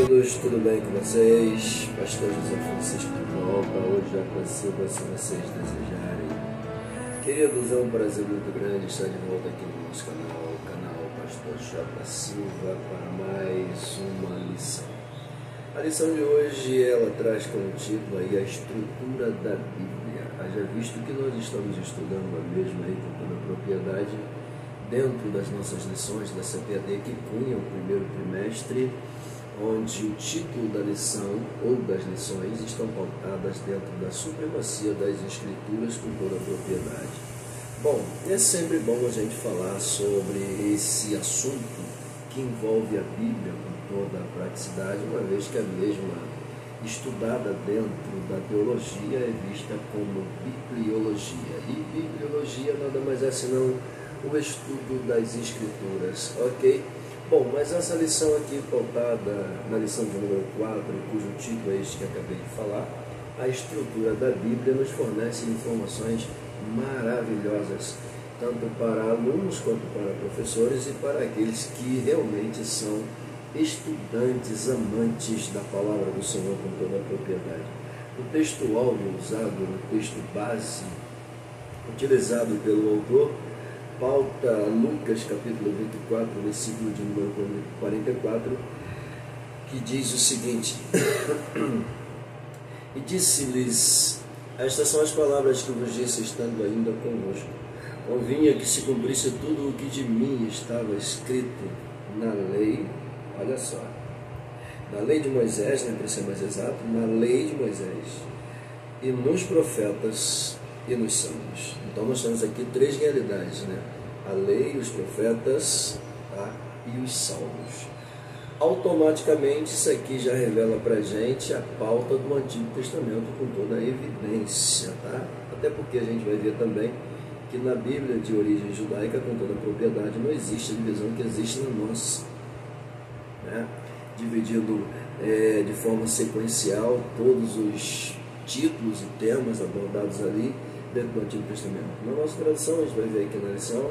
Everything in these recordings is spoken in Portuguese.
Queridos, tudo bem com vocês? Pastor José Francisco de volta, hoje já consigo, se vocês desejarem. Queridos, é um prazer muito grande estar de volta aqui no nosso canal, o canal Pastor Jota Silva, para mais uma lição. A lição de hoje, ela traz como título aí a estrutura da Bíblia. Haja visto que nós estamos estudando a mesma aí com toda a propriedade dentro das nossas lições da CPAD que cunham o primeiro trimestre, onde o título da lição ou das lições estão pautadas dentro da supremacia das Escrituras com toda a propriedade. Bom, é sempre bom a gente falar sobre esse assunto que envolve a Bíblia com toda a praticidade, uma vez que a mesma, estudada dentro da teologia, é vista como bibliologia. E bibliologia nada mais é senão o estudo das Escrituras, ok? Bom, mas essa lição aqui pautada na lição de número 4, cujo título é este que acabei de falar, a estrutura da Bíblia, nos fornece informações maravilhosas, tanto para alunos quanto para professores e para aqueles que realmente são estudantes, amantes da palavra do Senhor com toda a propriedade. O texto áureo usado, o texto base, utilizado pelo autor, pauta Lucas capítulo 24, versículo de número 44, que diz o seguinte: E disse-lhes: Estas são as palavras que vos disse estando ainda convosco. Convinha que se cumprisse tudo o que de mim estava escrito na lei, olha só, na lei de Moisés, para ser mais exato, na lei de Moisés, e nos profetas e nos salmos. Então nós temos aqui três realidades, né? A lei, os profetas, tá? E os salmos. Automaticamente isso aqui já revela para a gente a pauta do Antigo Testamento com toda a evidência, tá? Até porque a gente vai ver também que na Bíblia de origem judaica, com toda a propriedade, não existe a divisão que existe na nossa, né? Dividido de forma sequencial todos os títulos e temas abordados ali dentro do Antigo Testamento. Na nossa tradução, a gente vai ver aqui na lição,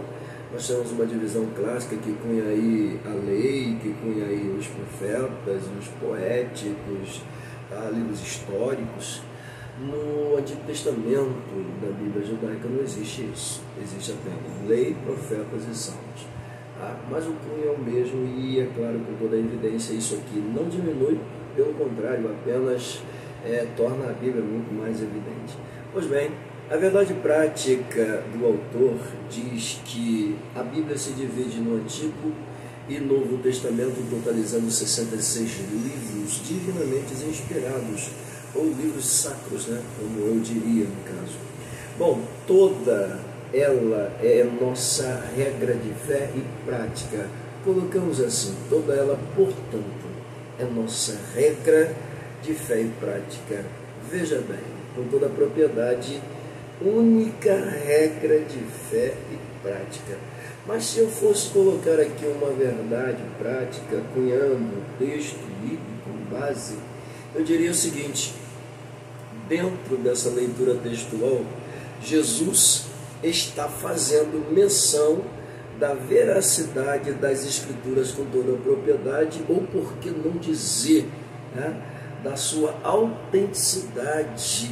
nós temos uma divisão clássica que cunha aí a lei, que cunha aí os profetas, os poéticos, tá? Livros históricos. No Antigo Testamento da Bíblia judaica não existe isso, existe apenas lei, profetas e salmos. Tá? Mas o cunho é o mesmo e, é claro, com toda a evidência, isso aqui não diminui, pelo contrário, apenas torna a Bíblia muito mais evidente. Pois bem, a verdade prática do autor diz que a Bíblia se divide no Antigo e Novo Testamento, totalizando 66 livros divinamente inspirados, ou livros sacros, né? Como eu diria no caso. Bom, toda ela é nossa regra de fé e prática. Colocamos assim, toda ela, portanto, é nossa regra de fé e prática. Veja bem, com toda a propriedade, única regra de fé e prática. Mas se eu fosse colocar aqui uma verdade prática, cunhando o texto bíblico como base, eu diria o seguinte: dentro dessa leitura textual, Jesus está fazendo menção da veracidade das Escrituras com toda a propriedade, ou por que não dizer, né, da sua autenticidade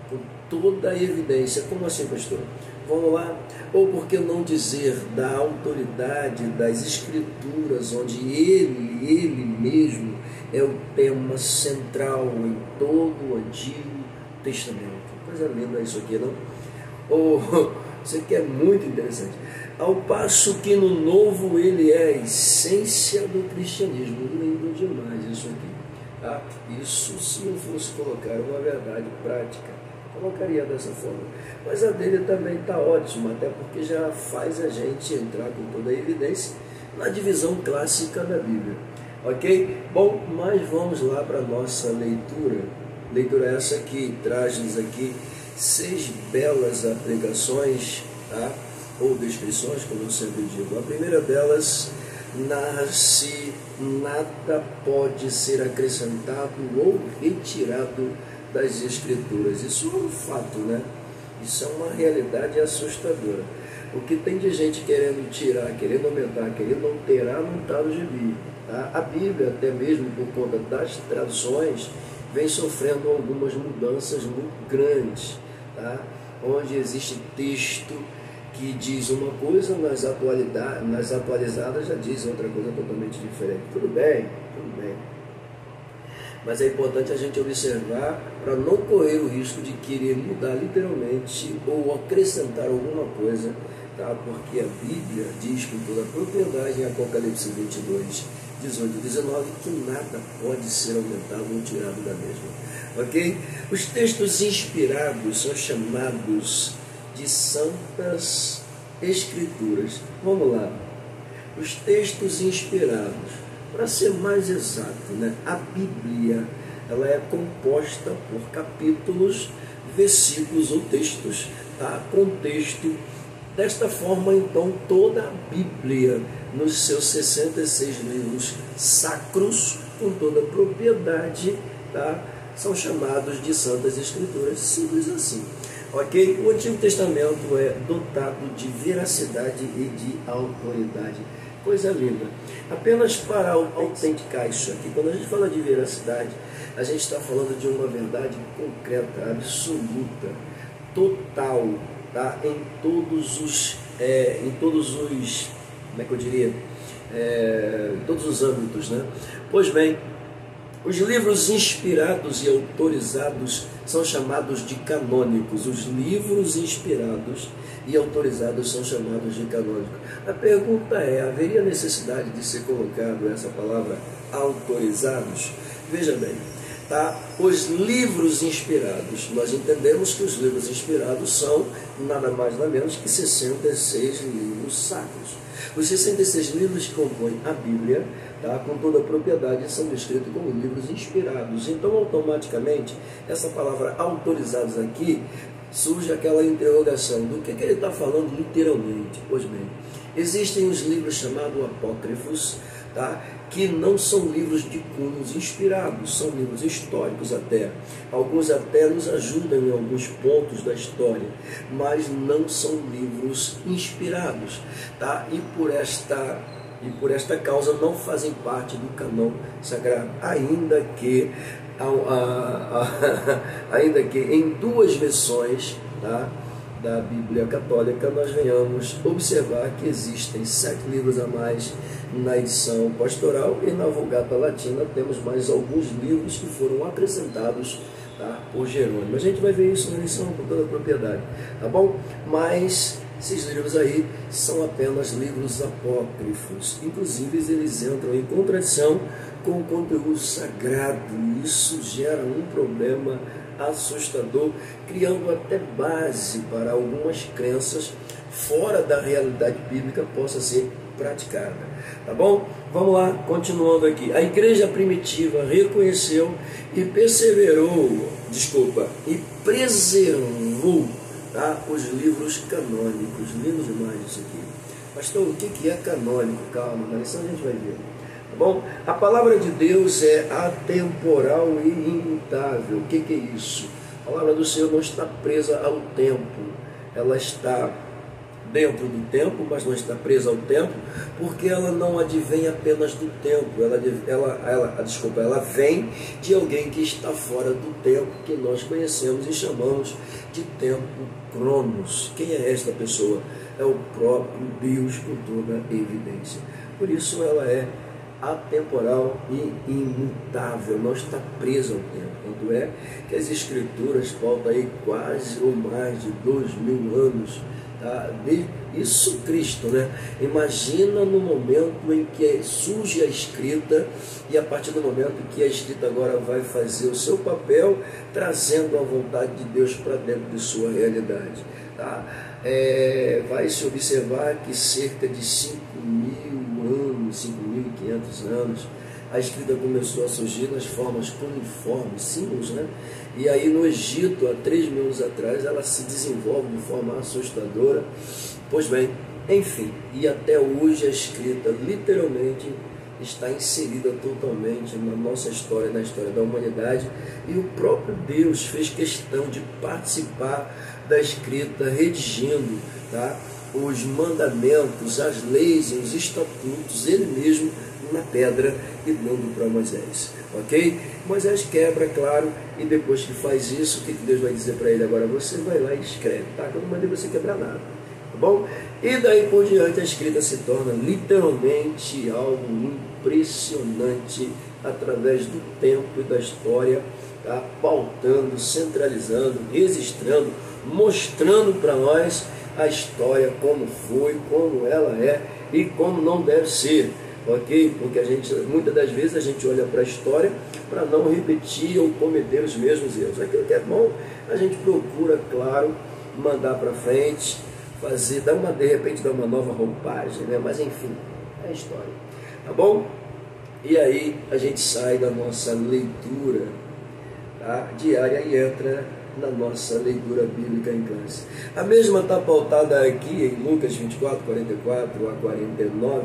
com toda a evidência. Como assim, pastor? Vamos lá. Ou por que não dizer da autoridade das Escrituras, onde ele mesmo é o tema central em todo o Antigo Testamento. Coisa linda isso aqui, não? Isso aqui é muito interessante. Ao passo que no Novo ele é a essência do cristianismo. Lindo demais isso aqui. Tá? Isso, se eu fosse colocar uma verdade prática, colocaria dessa forma. Mas a dele também está ótima, até porque já faz a gente entrar com toda a evidência na divisão clássica da Bíblia. Ok? Bom, mas vamos lá para a nossa leitura. Leitura essa que traz-nos aqui 6 belas aplicações, tá? Ou descrições, como eu sempre digo. A primeira delas, narra-se: nada pode ser acrescentado ou retirado das Escrituras. Isso é um fato, né? Isso é uma realidade assustadora. O que tem de gente querendo tirar, querendo aumentar, querendo alterar, não está no gibi. Tá? A Bíblia, até mesmo por conta das traduções, vem sofrendo algumas mudanças muito grandes, tá? Onde existe texto que diz uma coisa, nas atualizadas já diz outra coisa totalmente diferente. Tudo bem, mas é importante a gente observar para não correr o risco de querer mudar literalmente ou acrescentar alguma coisa, tá? Porque a Bíblia diz com toda a propriedade em Apocalipse 22, 18 e 19 que nada pode ser aumentado ou tirado da mesma. Ok? Os textos inspirados são chamados de Santas Escrituras. Vamos lá. Os textos inspirados. Para ser mais exato, né? A Bíblia ela é composta por capítulos, versículos ou textos, tá? Contexto. Desta forma, então, toda a Bíblia, nos seus 66 livros sacros, com toda a propriedade, tá? São chamados de Santas Escrituras, simples assim. Ok? O Antigo Testamento é dotado de veracidade e de autoridade. Coisa linda. Apenas para autenticar isso aqui, quando a gente fala de veracidade, a gente está falando de uma verdade concreta, absoluta, total, tá? Em todos os, como é que eu diria? Em todos os âmbitos, né? Pois bem, os livros inspirados e autorizados são chamados de canônicos. Os livros inspirados e autorizados são chamados de canônicos. A pergunta é, haveria necessidade de ser colocado essa palavra autorizados? Veja bem, tá? Os livros inspirados, nós entendemos que os livros inspirados são nada mais nada menos que 66 livros sacros. Os 66 livros que compõem a Bíblia, tá, com toda a propriedade, são descritos como livros inspirados. Então, automaticamente, essa palavra autorizados aqui, surge aquela interrogação do que ele está falando literalmente. Pois bem, existem os livros chamados apócrifos, tá, que não são livros de cunhos inspirados, são livros históricos até. Alguns até nos ajudam em alguns pontos da história, mas não são livros inspirados, tá? E por esta causa não fazem parte do cânon sagrado, ainda que em duas versões, tá, da Bíblia Católica nós venhamos observar que existem 7 livros a mais na edição pastoral, e na Vulgata Latina temos mais alguns livros que foram acrescentados, tá, por Jerônimo. A gente vai ver isso na lição com toda a propriedade, tá bom? Mas esses livros aí são apenas livros apócrifos, inclusive eles entram em contradição com o conteúdo sagrado. Isso gera um problema assustador, criando até base para algumas crenças fora da realidade bíblica possa ser praticada, tá bom? Vamos lá, continuando aqui. A igreja primitiva reconheceu e preservou, tá, os livros canônicos. Lindo demais isso aqui. Pastor, o que é canônico? Calma, na lição a gente vai ver. Tá bom? A palavra de Deus é atemporal e imutável. O que é isso? A palavra do Senhor não está presa ao tempo. Ela está dentro do tempo, mas não está presa ao tempo, porque ela não advém apenas do tempo. Ela vem de alguém que está fora do tempo, que nós conhecemos e chamamos de tempo cronos. Quem é esta pessoa? É o próprio Deus com toda a evidência. Por isso ela é atemporal e imutável, não está presa ao tempo. Tanto é que as Escrituras faltam aí quase ou mais de 2000 anos, tá, de isso Cristo, né? Imagina no momento em que surge a escrita, e a partir do momento que a escrita agora vai fazer o seu papel, trazendo a vontade de Deus para dentro de sua realidade, tá? Vai se observar que cerca de 5.000 anos, 5.500 anos, a escrita começou a surgir nas formas cuneiformes, símbolos, né? E aí no Egito, há 3.000 anos atrás, ela se desenvolve de forma assustadora. Pois bem, enfim, e até hoje a escrita literalmente está inserida totalmente na nossa história, na história da humanidade, e o próprio Deus fez questão de participar da escrita, redigindo, tá, os mandamentos, as leis e os estatutos. Ele mesmo na pedra e dando para Moisés, ok? Moisés quebra, claro, e depois que faz isso, o que Deus vai dizer para ele? Agora você vai lá e escreve, tá? Eu não mandei você quebrar nada, tá bom? E daí por diante a escrita se torna literalmente algo impressionante através do tempo e da história, tá? Pautando, centralizando, registrando, mostrando para nós a história como foi, como ela é e como não deve ser, ok? Porque muitas das vezes a gente olha para a história para não repetir ou cometer os mesmos erros. Aquilo que é bom, a gente procura, claro, mandar para frente, fazer, de repente dar uma nova roupagem, né? Mas enfim, é a história, tá bom? E aí a gente sai da nossa leitura, tá, diária e entra na nossa leitura bíblica em classe. A mesma está pautada aqui em Lucas 24, 44 a 49,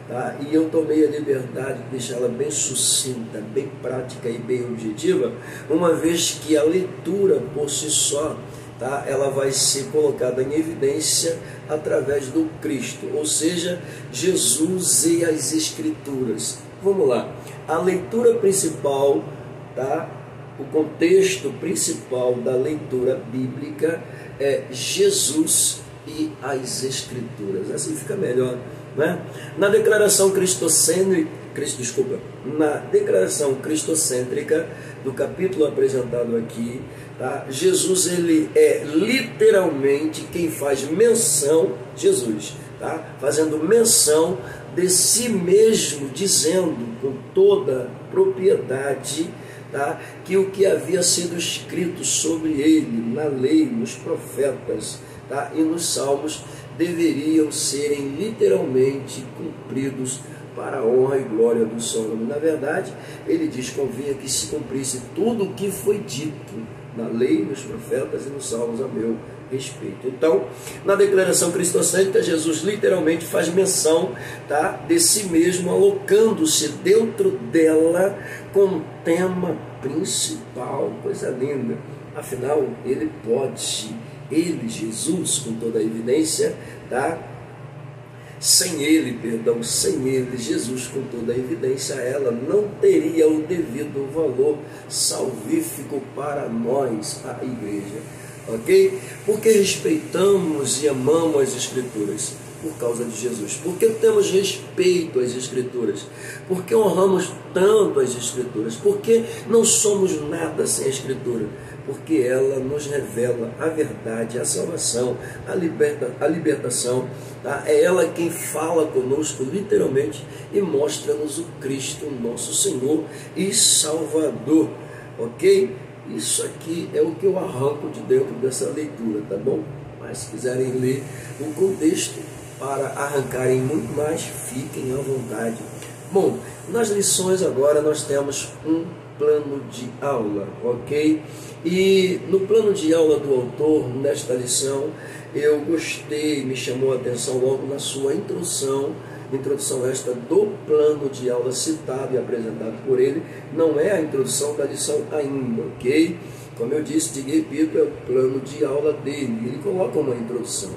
tá? E eu tomei a liberdade de deixá-la bem sucinta, bem prática e bem objetiva, uma vez que a leitura por si só, tá, ela vai ser colocada em evidência através do Cristo, ou seja, Jesus e as Escrituras. Vamos lá, a leitura principal, tá? O contexto principal da leitura bíblica é Jesus e as Escrituras. Assim fica melhor, né? Na declaração cristocêntrica do capítulo apresentado aqui, tá? Jesus, ele é literalmente quem faz menção, Jesus, tá? Fazendo menção de si mesmo, dizendo com toda propriedade, tá, que o que havia sido escrito sobre ele na lei, nos profetas, tá, e nos salmos deveriam serem literalmente cumpridos para a honra e glória do seu nome. Na verdade, ele diz: convinha que se cumprisse tudo o que foi dito na lei, nos profetas e nos salmos a meu respeito. Então, na declaração cristocêntrica, Jesus literalmente faz menção, tá, de si mesmo, alocando-se dentro dela como tema principal. Coisa linda. Afinal, ele, Jesus, com toda a evidência, tá? Sem ele, Jesus, com toda a evidência, ela não teria o devido valor salvífico para nós, a igreja, ok? Porque respeitamos e amamos as Escrituras por causa de Jesus, porque temos respeito às Escrituras, porque honramos tanto as Escrituras, porque não somos nada sem a Escritura, porque ela nos revela a verdade, a salvação, a libertação, tá? É ela quem fala conosco literalmente e mostra-nos o Cristo, nosso Senhor e Salvador, ok? Isso aqui é o que eu arranco de dentro dessa leitura, tá bom? Mas se quiserem ler o contexto para arrancarem muito mais, fiquem à vontade. Bom, nas lições agora nós temos um plano de aula, ok? E no plano de aula do autor, nesta lição, eu gostei, me chamou a atenção logo na sua introdução esta do plano de aula citado e apresentado por ele. Não é a introdução da lição ainda, ok? Como eu disse, te repito, é o plano de aula dele. Ele coloca uma introdução.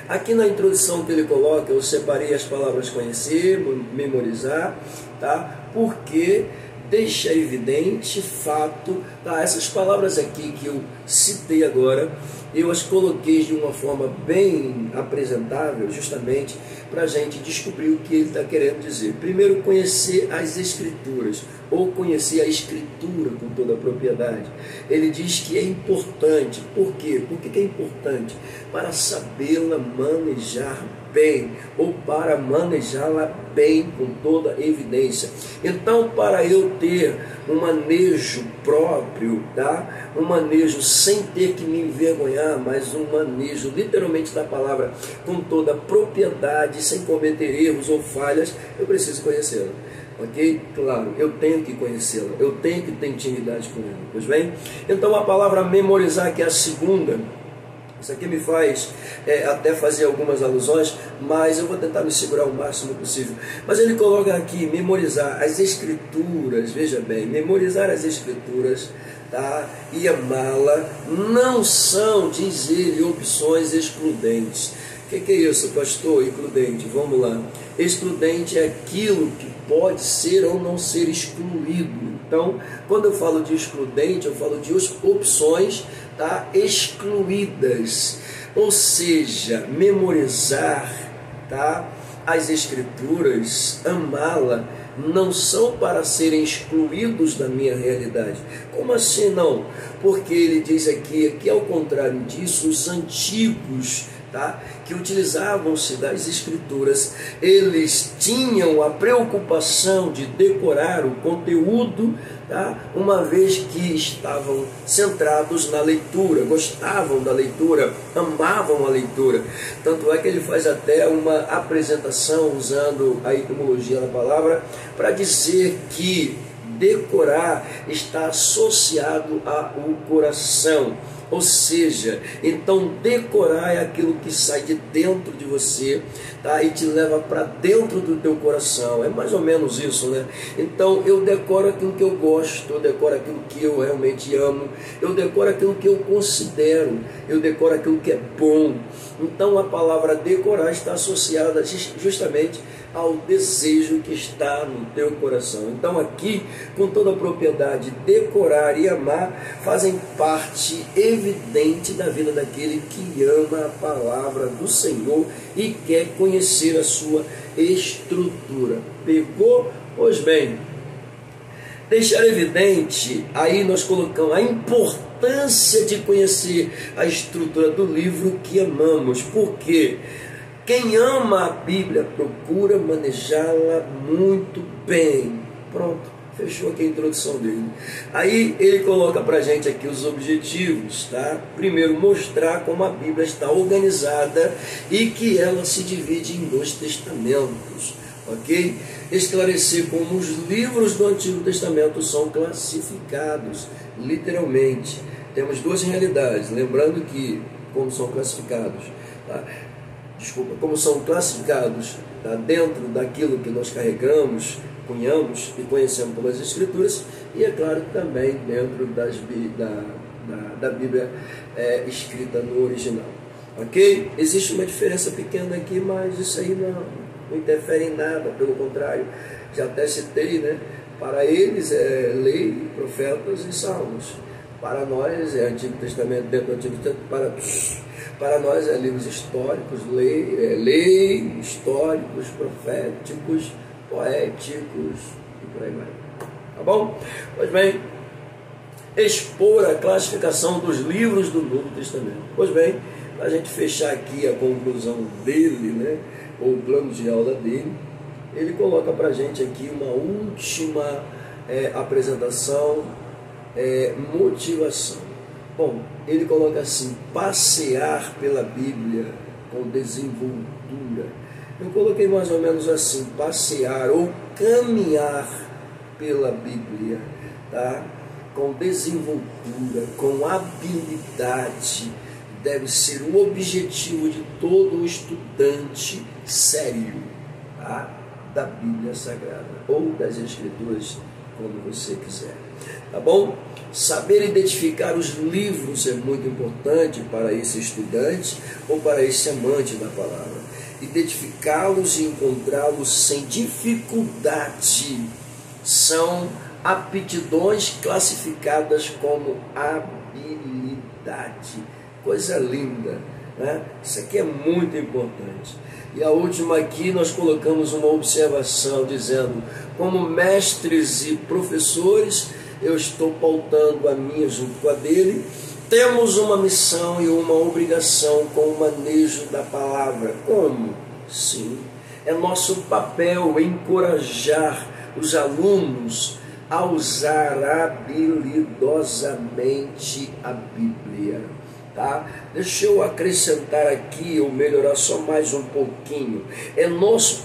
Aqui na introdução que ele coloca, eu separei as palavras conhecer, memorizar, tá? Porque deixa evidente, fato, tá? Essas palavras aqui que eu citei agora, eu as coloquei de uma forma bem apresentável, justamente para a gente descobrir o que ele está querendo dizer. Primeiro, conhecer as Escrituras, ou conhecer a Escritura com toda a propriedade. Ele diz que é importante. Por quê? Por que é importante? Para sabê-la manejar bem, ou para manejá-la bem com toda evidência. Então, para eu ter um manejo próprio, tá? Um manejo sem ter que me envergonhar, mas um manejo literalmente da palavra com toda propriedade, sem cometer erros ou falhas, eu preciso conhecê-la. Ok? Claro, eu tenho que conhecê-la, eu tenho que ter intimidade com ela. Pois bem? Então a palavra memorizar, que é a segunda, isso aqui me faz até fazer algumas alusões, mas eu vou tentar me segurar o máximo possível. Mas ele coloca aqui, memorizar as Escrituras, veja bem, memorizar as Escrituras, tá? E amá-la não são, diz ele, opções excludentes. O que é isso, pastor? Excludente, vamos lá. Excludente é aquilo que pode ser ou não ser excluído. Então, quando eu falo de excludente, eu falo de opções, tá, excluídas. Ou seja, memorizar, tá, as Escrituras, amá-la, não são para serem excluídos da minha realidade. Como assim não? Porque ele diz aqui que ao contrário disso, os antigos, tá, que utilizavam-se das Escrituras, eles tinham a preocupação de decorar o conteúdo, tá, uma vez que estavam centrados na leitura, gostavam da leitura, amavam a leitura. Tanto é que ele faz até uma apresentação usando a etimologia da palavra para dizer que decorar está associado ao coração. Ou seja, então decorar é aquilo que sai de dentro de você, tá, e te leva para dentro do teu coração. É mais ou menos isso, né? Então eu decoro aquilo que eu gosto, eu decoro aquilo que eu realmente amo, eu decoro aquilo que eu considero, eu decoro aquilo que é bom. Então a palavra decorar está associada justamente ao desejo que está no teu coração. Então aqui, com toda a propriedade, decorar e amar fazem parte evidente da vida daquele que ama a palavra do Senhor e quer conhecer a sua estrutura. Pegou? Pois bem, deixar evidente, aí nós colocamos a importância de conhecer a estrutura do livro que amamos. Por quê? Quem ama a Bíblia procura manejá-la muito bem. Pronto, fechou aqui a introdução dele. Aí ele coloca para a gente aqui os objetivos, tá? Primeiro, mostrar como a Bíblia está organizada e que ela se divide em 2 testamentos, ok? Esclarecer como os livros do Antigo Testamento são classificados, literalmente. Temos 2 realidades, lembrando que como são classificados, tá? Como são classificados, tá, dentro daquilo que nós carregamos, cunhamos e conhecemos pelas Escrituras, e é claro também dentro da Bíblia escrita no original. Ok? Existe uma diferença pequena aqui, mas isso aí não interfere em nada, pelo contrário, já até citei, né? Para eles é lei, profetas e salmos. Para nós é Antigo Testamento, dentro do Antigo Testamento, para nós é livros históricos, lei, históricos, proféticos, poéticos e por aí vai. Tá bom? Pois bem, expor a classificação dos livros do Novo Testamento. Pois bem, para a gente fechar aqui a conclusão dele, né, ou o plano de aula dele, ele coloca para a gente aqui uma última apresentação, motivação. Bom, ele coloca assim: passear pela Bíblia com desenvoltura. Eu coloquei mais ou menos assim: passear ou caminhar pela Bíblia, tá? Com desenvoltura, com habilidade, deve ser o objetivo de todo estudante sério, tá, da Bíblia Sagrada ou das Escrituras, quando você quiser. Tá bom? Saber identificar os livros é muito importante para esse estudante ou para esse amante da palavra. Identificá-los e encontrá-los sem dificuldade são aptidões classificadas como habilidade. Coisa linda, né? Isso aqui é muito importante. E a última aqui nós colocamos uma observação dizendo: como mestres e professores, eu estou pautando a minha junto com a dele. Temos uma missão e uma obrigação com o manejo da palavra. Como? Sim, é nosso papel encorajar os alunos a usar habilidosamente a Bíblia. Tá? Deixa eu acrescentar aqui, ou melhorar só mais um pouquinho. É nossa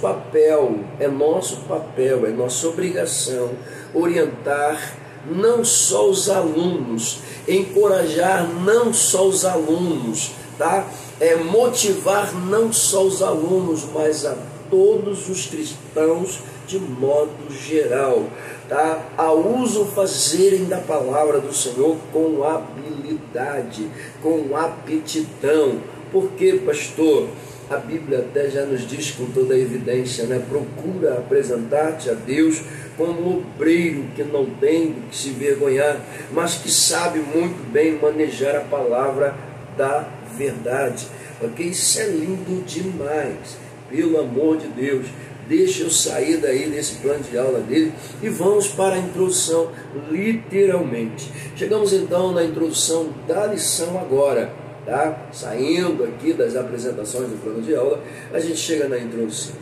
obrigação orientar não só os alunos, encorajar não só os alunos, tá? Motivar não só os alunos, mas a todos os cristãos de modo geral, tá? A uso fazerem da palavra do Senhor com habilidade, com aptidão. Por quê, pastor? a Bíblia até já nos diz com toda a evidência, né? Procura apresentar-te a Deus como um obreiro que não tem do que se vergonhar, mas que sabe muito bem manejar a palavra da verdade. Ok? Isso é lindo demais. Pelo amor de Deus, deixa eu sair daí desse plano de aula dele e vamos para a introdução, literalmente. Chegamos então na introdução da lição agora, tá? Saindo aqui das apresentações do plano de aula, a gente chega na introdução.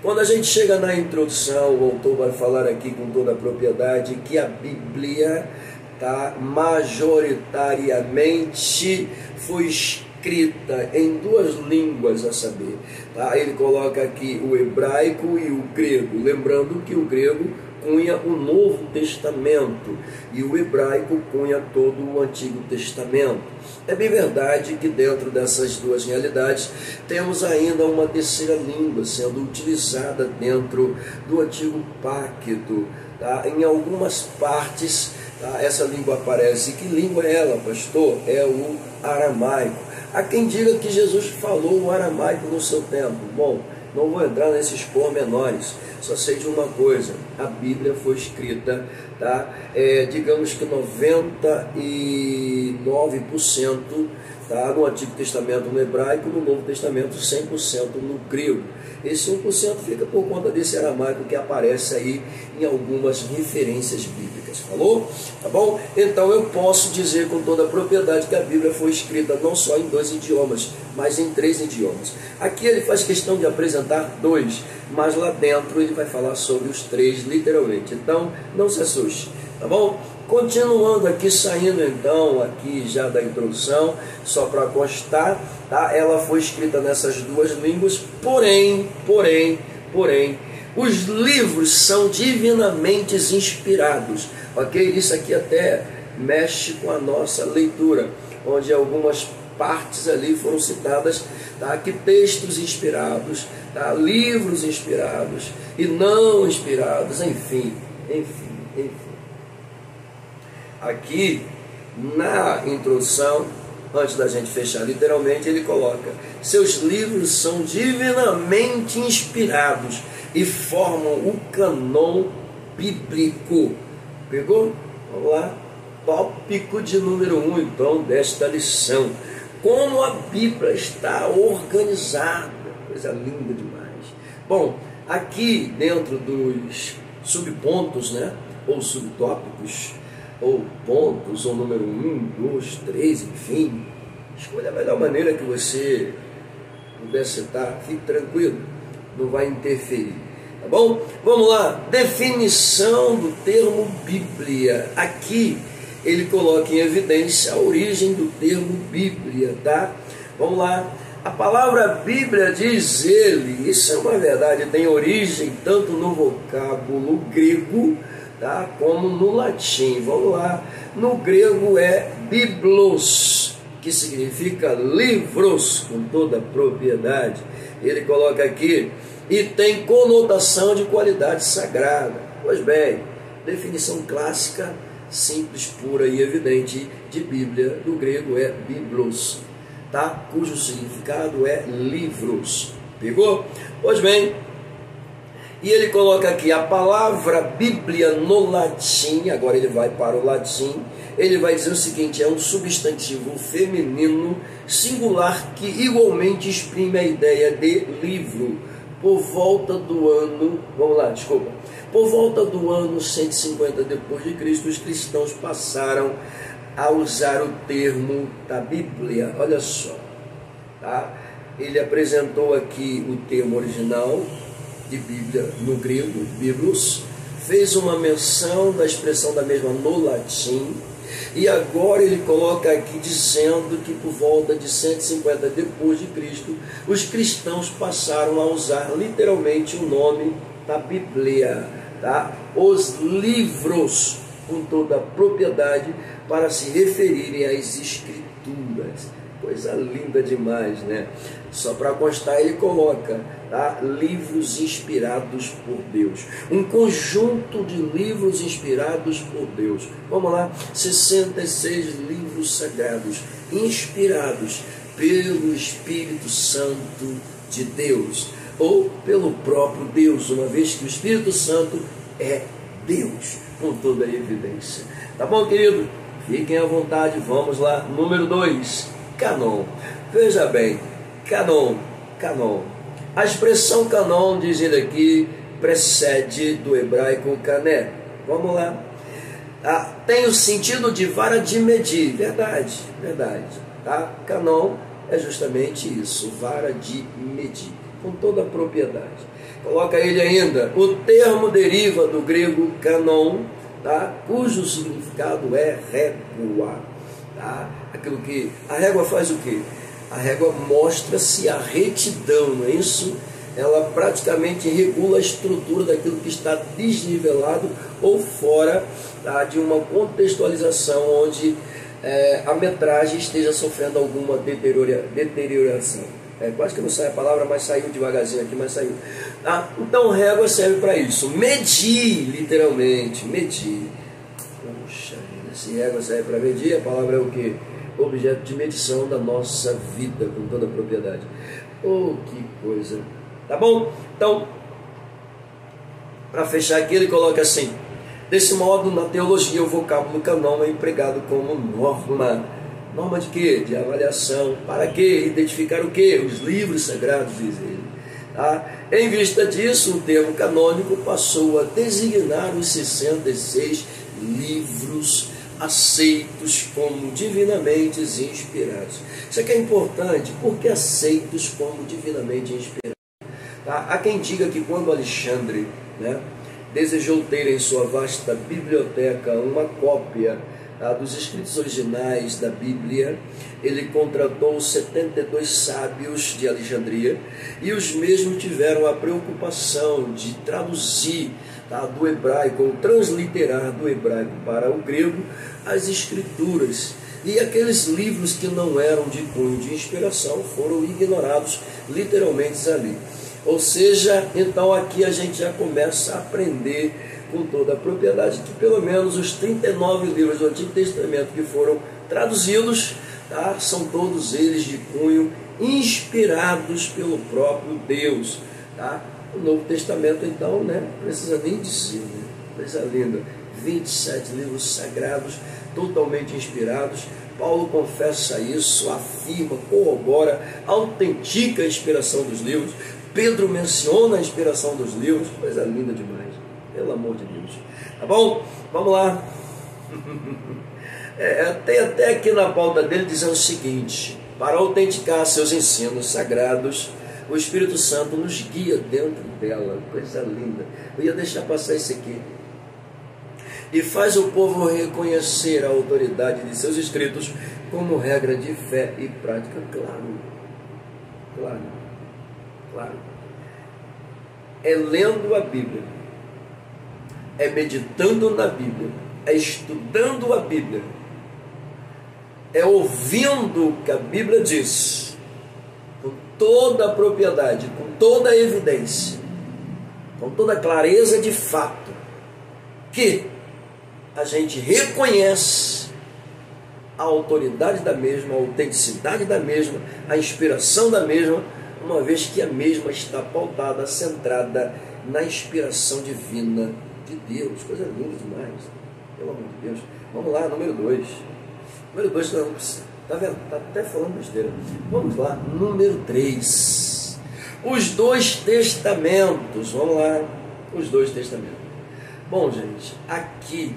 Quando a gente chega na introdução, o autor vai falar aqui com toda a propriedade que a Bíblia, tá, majoritariamente foi escrita em duas línguas, a saber, tá? Ele coloca aqui o hebraico e o grego, lembrando que o grego cunha o Novo Testamento e o hebraico cunha todo o Antigo Testamento. É bem verdade que dentro dessas duas realidades temos ainda uma terceira língua sendo utilizada dentro do Antigo Pacto, tá? Em algumas partes, tá, essa língua aparece. Que língua é ela, pastor? É o aramaico. Há quem diga que Jesus falou o aramaico no seu tempo. Bom, não vou entrar nesses pormenores, só sei de uma coisa: a Bíblia foi escrita, tá? Digamos que 99%, tá, no Antigo Testamento no hebraico, no Novo Testamento 100% no grego. Esse 1% fica por conta desse aramaico que aparece aí em algumas referências bíblicas. Falou? Tá bom? Então eu posso dizer com toda a propriedade que a Bíblia foi escrita não só em 2 idiomas, mas em 3 idiomas. Aqui ele faz questão de apresentar 2, mas lá dentro ele vai falar sobre os 3 literalmente. Então não se assuste, tá bom? Continuando aqui, saindo então aqui já da introdução, só para constar, tá? Ela foi escrita nessas duas línguas, porém, os livros são divinamente inspirados, ok? Isso aqui até mexe com a nossa leitura, onde algumas partes ali foram citadas, tá? Que textos inspirados, tá? Livros inspirados e não inspirados, enfim. Aqui na introdução, antes da gente fechar literalmente, ele coloca: seus livros são divinamente inspirados e formam o cânon bíblico. Pegou? Vamos lá. Tópico de número 1, então, desta lição: como a Bíblia está organizada. Coisa linda demais. Bom, aqui dentro dos subpontos, né, ou subtópicos, ou pontos, ou número 1, 2, 3, enfim, escolha a melhor maneira que você puder citar, fique tranquilo, não vai interferir, tá bom? Vamos lá, definição do termo Bíblia. Aqui ele coloca em evidência a origem do termo Bíblia, tá? Vamos lá, a palavra Bíblia, diz ele, isso é uma verdade, tem origem tanto no vocábulo grego, tá, como no latim. Vamos lá, no grego é biblos, que significa livros, com toda a propriedade. Ele coloca aqui, e tem conotação de qualidade sagrada. Pois bem, definição clássica, simples, pura e evidente de Bíblia, do grego é biblos, tá, cujo significado é livros. Pegou? Pois bem, e ele coloca aqui a palavra Bíblia no latim. Agora ele vai para o latim. Ele vai dizer o seguinte: é um substantivo feminino singular que igualmente exprime a ideia de livro. Por volta do ano, por volta do ano 150 depois de Cristo, os cristãos passaram a usar o termo da Bíblia. Olha só, tá? Ele apresentou aqui o termo original de Bíblia no grego, biblos, fez uma menção da expressão da mesma no latim, e agora ele coloca aqui dizendo que por volta de 150 depois de Cristo, os cristãos passaram a usar literalmente o nome da Bíblia, tá? Os livros, com toda a propriedade, para se referirem às Escrituras. Coisa linda demais, né? Só para constar, ele coloca, tá, livros inspirados por Deus. Um conjunto de livros inspirados por Deus. Vamos lá, 66 livros livros sagrados, inspirados pelo Espírito Santo de Deus, ou pelo próprio Deus, uma vez que o Espírito Santo é Deus, com toda a evidência. Tá bom, querido? Fiquem à vontade, vamos lá. Número 2, canon. Veja bem, canon. A expressão canon, diz ele aqui, precede do hebraico cané. Vamos lá. Tem o sentido de vara de medir, verdade. Tá? Canon é justamente isso, vara de medir, com toda a propriedade. Coloca ele ainda, o termo deriva do grego canon, tá? Cujo significado é régua. Tá? Aquilo que a régua faz o quê? A régua mostra-se a retidão, não é isso? Ela praticamente regula a estrutura daquilo que está desnivelado ou fora, tá, de uma contextualização onde a metragem esteja sofrendo alguma deterioração. Quase que não sai a palavra, mas saiu devagarzinho aqui, mas saiu. Tá? Então, régua serve para isso. Medir, literalmente, medir. Puxa vida, se régua serve para medir, a palavra é o quê? Objeto de medição da nossa vida, com toda a propriedade. Oh, que coisa! Tá bom? Então, para fechar aqui, ele coloca assim: desse modo, na teologia, o vocábulo canon é empregado como norma. Norma de quê? De avaliação. Para quê? Identificar o quê? Os livros sagrados, diz ele. Tá? Em vista disso, o termo canônico passou a designar os 66 livros aceitos como divinamente inspirados. Isso aqui é importante, porque aceitos como divinamente inspirados. Tá? Há quem diga que quando Alexandre, desejou ter em sua vasta biblioteca uma cópia dos escritos originais da Bíblia, ele contratou 72 sábios de Alexandria, e os mesmos tiveram a preocupação de traduzir do hebraico, ou transliterar do hebraico para o grego, as escrituras. E aqueles livros que não eram de cunho de inspiração foram ignorados literalmente ali. Ou seja, então aqui a gente já começa a aprender com toda a propriedade que pelo menos os 39 livros do Antigo Testamento que foram traduzidos, são todos eles de cunho inspirados pelo próprio Deus. O Novo Testamento, então, precisa nem dizer, coisa linda, 27 livros sagrados, totalmente inspirados. Paulo confessa isso, afirma, corrobora, autentica a inspiração dos livros. Pedro menciona a inspiração dos livros, coisa linda demais, pelo amor de Deus. Tá bom? Vamos lá. Tem até aqui na pauta dele dizendo o seguinte: para autenticar seus ensinos sagrados, o Espírito Santo nos guia dentro dela, coisa linda. Eu ia deixar passar isso aqui. E faz o povo reconhecer a autoridade de seus escritos como regra de fé e prática. Claro. É lendo a Bíblia, é meditando na Bíblia, é estudando a Bíblia, é ouvindo o que a Bíblia diz, com toda a propriedade, com toda a evidência, com toda a clareza de fato, que a gente reconhece a autoridade da mesma, a autenticidade da mesma, a inspiração da mesma, uma vez que a mesma está pautada, centrada na inspiração divina de Deus. Coisa linda demais, pelo amor de Deus. Vamos lá, número 2. Número 2, está vendo? Está até falando besteira. Vamos lá, número 3. Os dois testamentos. Vamos lá, os dois testamentos. Bom, gente, aqui,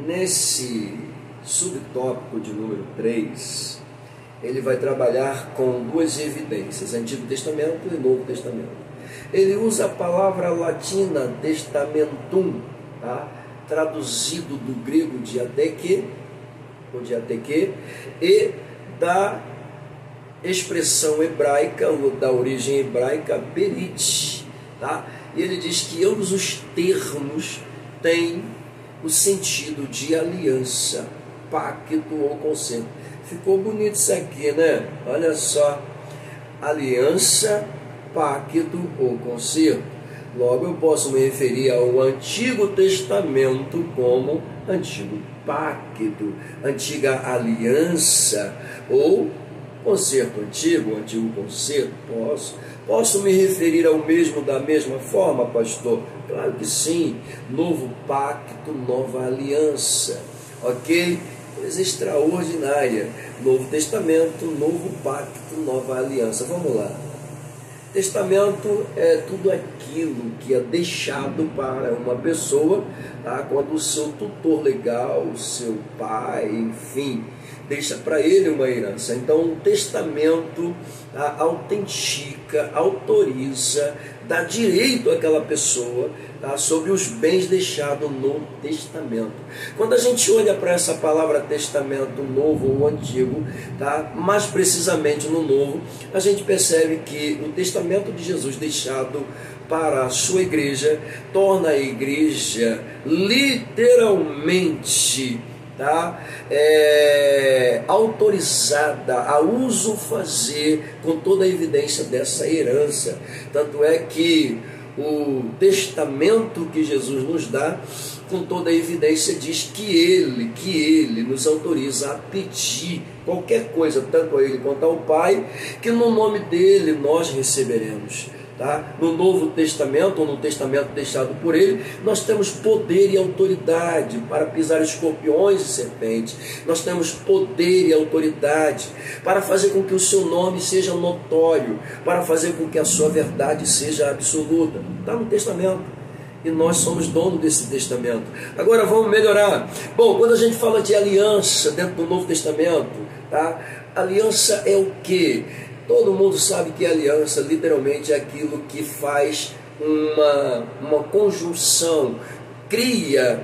nesse subtópico de número 3, ele vai trabalhar com duas evidências, Antigo Testamento e Novo Testamento. Ele usa a palavra latina testamentum, traduzido do grego diateque, e da expressão hebraica, da origem hebraica, berit. E ele diz que ambos os termos têm o sentido de aliança, pacto ou concerto. Ficou bonito isso aqui, né? Olha só, aliança, pacto ou concerto. Logo eu posso me referir ao Antigo Testamento como Antigo pacto, antiga aliança, ou concerto antigo, antigo concerto, posso me referir ao mesmo da mesma forma, pastor? Claro que sim, novo pacto, nova aliança, ok? Coisa extraordinária, Novo Testamento, novo pacto, nova aliança. Vamos lá. Testamento é tudo aquilo que é deixado para uma pessoa, tá? Quando o seu tutor legal, o seu pai, enfim, deixa para ele uma herança. Então o testamento, tá, autentica, autoriza, dá direito àquela pessoa, tá, sobre os bens deixados no testamento. Quando a gente olha para essa palavra testamento, novo ou antigo, tá, mais precisamente no novo, a gente percebe que o testamento de Jesus deixado para a sua igreja torna a igreja literalmente, tá, autorizada a uso fazer com toda a evidência dessa herança. Tanto é que o testamento que Jesus nos dá, com toda a evidência, diz que ele nos autoriza a pedir qualquer coisa, tanto a ele quanto ao Pai, que no nome dele nós receberemos. Tá? No Novo Testamento, ou no Testamento deixado por ele, nós temos poder e autoridade para pisar escorpiões e serpentes. Nós temos poder e autoridade para fazer com que o seu nome seja notório, para fazer com que a sua verdade seja absoluta. Está no Testamento. E nós somos dono desse testamento. Agora vamos melhorar. Bom, quando a gente fala de aliança dentro do Novo Testamento, tá? Aliança é o quê? Todo mundo sabe que aliança literalmente é aquilo que faz uma conjunção, cria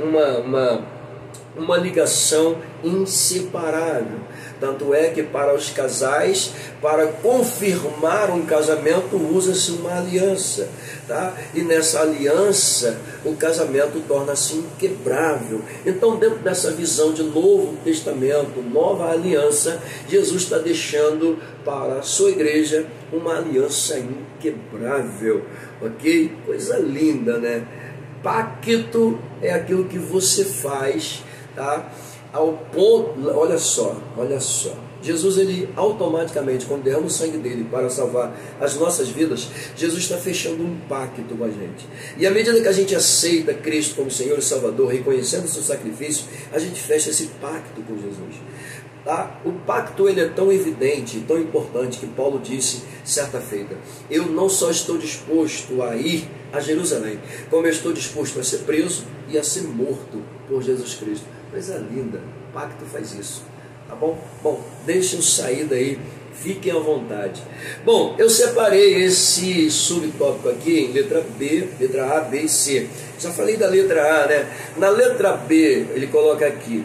uma ligação inseparável. Tanto é que para os casais, para confirmar um casamento, usa-se uma aliança, tá? E nessa aliança, o casamento torna-se inquebrável. Então, dentro dessa visão de Novo Testamento, nova aliança, Jesus está deixando para a sua igreja uma aliança inquebrável, ok? Coisa linda, né? Pacto é aquilo que você faz, tá? Ao ponto, olha só, Jesus, ele automaticamente, quando derrama o sangue dele para salvar as nossas vidas, Jesus está fechando um pacto com a gente. E à medida que a gente aceita Cristo como Senhor e Salvador, reconhecendo o seu sacrifício, a gente fecha esse pacto com Jesus. Tá? O pacto, ele é tão evidente, tão importante, que Paulo disse certa feita: eu não só estou disposto a ir a Jerusalém, como eu estou disposto a ser preso e a ser morto por Jesus Cristo. Coisa linda, o pacto faz isso, tá bom? Bom, deixem eu sair daí, fiquem à vontade. Bom, eu separei esse subtópico aqui em letra B, letra A, B e C. Já falei da letra A, né? Na letra B, ele coloca aqui,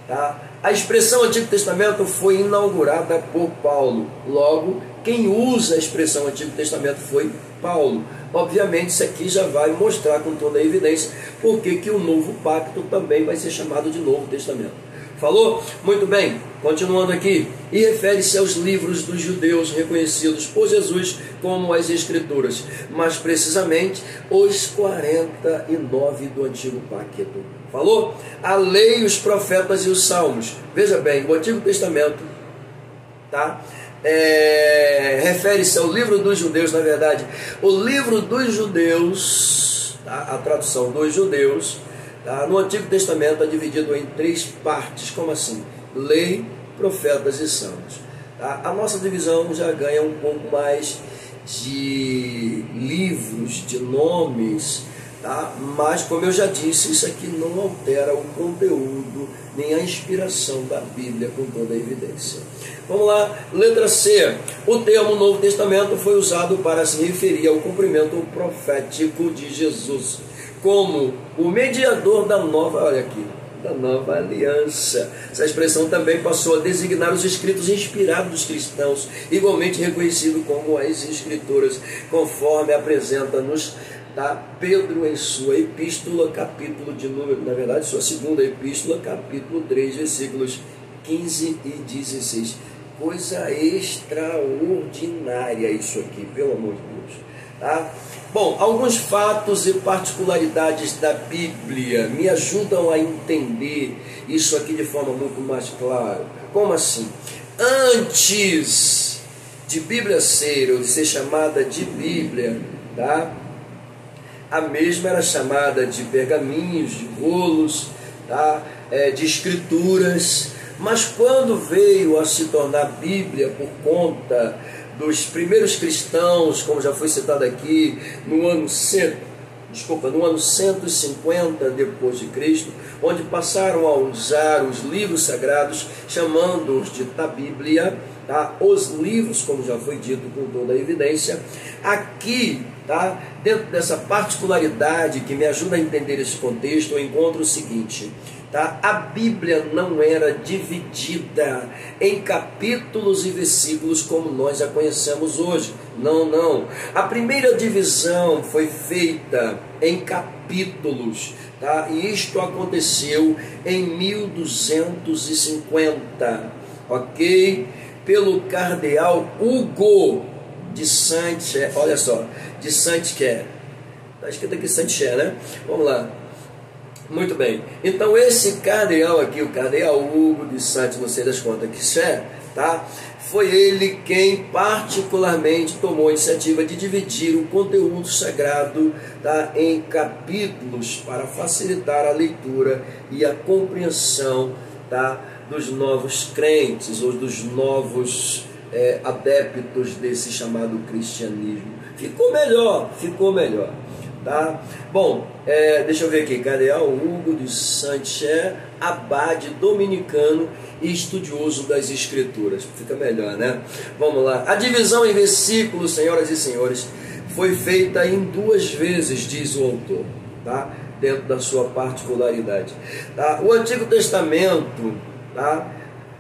tá? A expressão Antigo Testamento foi inaugurada por Paulo. Logo, quem usa a expressão Antigo Testamento foi Paulo. Obviamente, isso aqui já vai mostrar com toda a evidência porque que o Novo Pacto também vai ser chamado de Novo Testamento. Falou? Muito bem, continuando aqui. E refere-se aos livros dos judeus reconhecidos por Jesus como as Escrituras, mais precisamente os 49 do Antigo Pacto. Falou? A lei, os profetas e os salmos. Veja bem, o Antigo Testamento, tá? Refere-se ao livro dos judeus, na verdade, o livro dos judeus, tá? A tradução dos judeus, tá? No Antigo Testamento é dividido em 3 partes. Como assim? Lei, profetas e salmos, tá? A nossa divisão já ganha um pouco mais de livros, de nomes, tá? Mas, como eu já disse, isso aqui não altera o conteúdo nem a inspiração da Bíblia com toda a evidência. Vamos lá, letra C. O termo Novo Testamento foi usado para se referir ao cumprimento profético de Jesus como o mediador da nova, olha aqui, da nova aliança. Essa expressão também passou a designar os escritos inspirados dos cristãos, igualmente reconhecido como as Escrituras, conforme apresenta-nos, tá? Pedro em sua epístola, capítulo de número, na verdade, sua segunda epístola, capítulo 3, versículos 15 e 16. Coisa extraordinária isso aqui, pelo amor de Deus, tá? Bom, alguns fatos e particularidades da Bíblia me ajudam a entender isso aqui de forma muito mais clara. Como assim? Antes de Bíblia ser, ou de ser chamada de Bíblia, tá? A mesma era chamada de pergaminhos, de rolos, tá? De escrituras. Mas quando veio a se tornar Bíblia por conta dos primeiros cristãos, como já foi citado aqui, no ano 150 depois de Cristo, onde passaram a usar os livros sagrados, chamando-os de Bíblia, tá? Os livros, como já foi dito com toda a evidência. Aqui, tá? Dentro dessa particularidade que me ajuda a entender esse contexto, eu encontro o seguinte, tá? A Bíblia não era dividida em capítulos e versículos como nós a conhecemos hoje. Não. A primeira divisão foi feita em capítulos, tá? E isto aconteceu em 1250, ok? Pelo cardeal Hugo de Saint-Cher. Olha só, de Saint-Cher. Está escrito aqui Saint-Cher, né? Vamos lá. Muito bem. Então esse cardeal aqui, o cardeal Hugo de Saint, não sei das contas que Cher, tá? Foi ele quem particularmente tomou a iniciativa de dividir o conteúdo sagrado, tá, em capítulos para facilitar a leitura e a compreensão, tá, dos novos crentes ou dos novos adeptos desse chamado cristianismo. Ficou melhor. Tá? Bom, deixa eu ver aqui, cardeal Hugo de Saint-Cher, abade dominicano e estudioso das escrituras. Fica melhor, né? Vamos lá. A divisão em versículos, senhoras e senhores, foi feita em 2 vezes, diz o autor, tá? Dentro da sua particularidade, tá? O Antigo Testamento, tá,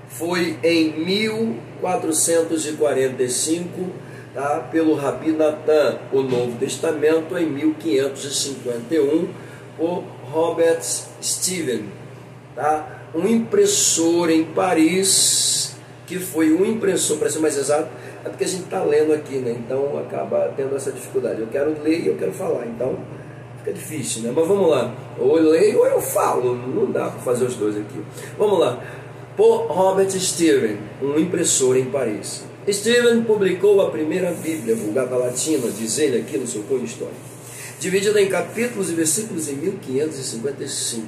foi em 1445, tá, pelo Rabi Natan. O Novo Testamento em 1551, por Robert Steven, tá, um impressor em Paris, que foi um impressor, para ser mais exato, é porque a gente está lendo aqui, né? Então acaba tendo essa dificuldade. Eu quero ler e eu quero falar, então fica difícil, né? Mas vamos lá, ou eu leio ou eu falo, não dá para fazer os dois aqui. Vamos lá. Por Robert Steven, um impressor em Paris. Steven publicou a primeira Bíblia Vulgata Latina, diz ele aqui no seu cunho histórico, dividida em capítulos e versículos em 1555.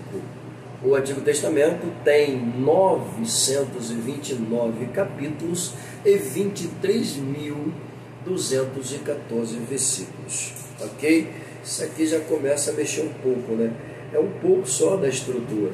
O Antigo Testamento tem 929 capítulos e 23.214 versículos, ok? Isso aqui já começa a mexer um pouco, né? É um pouco só da estrutura.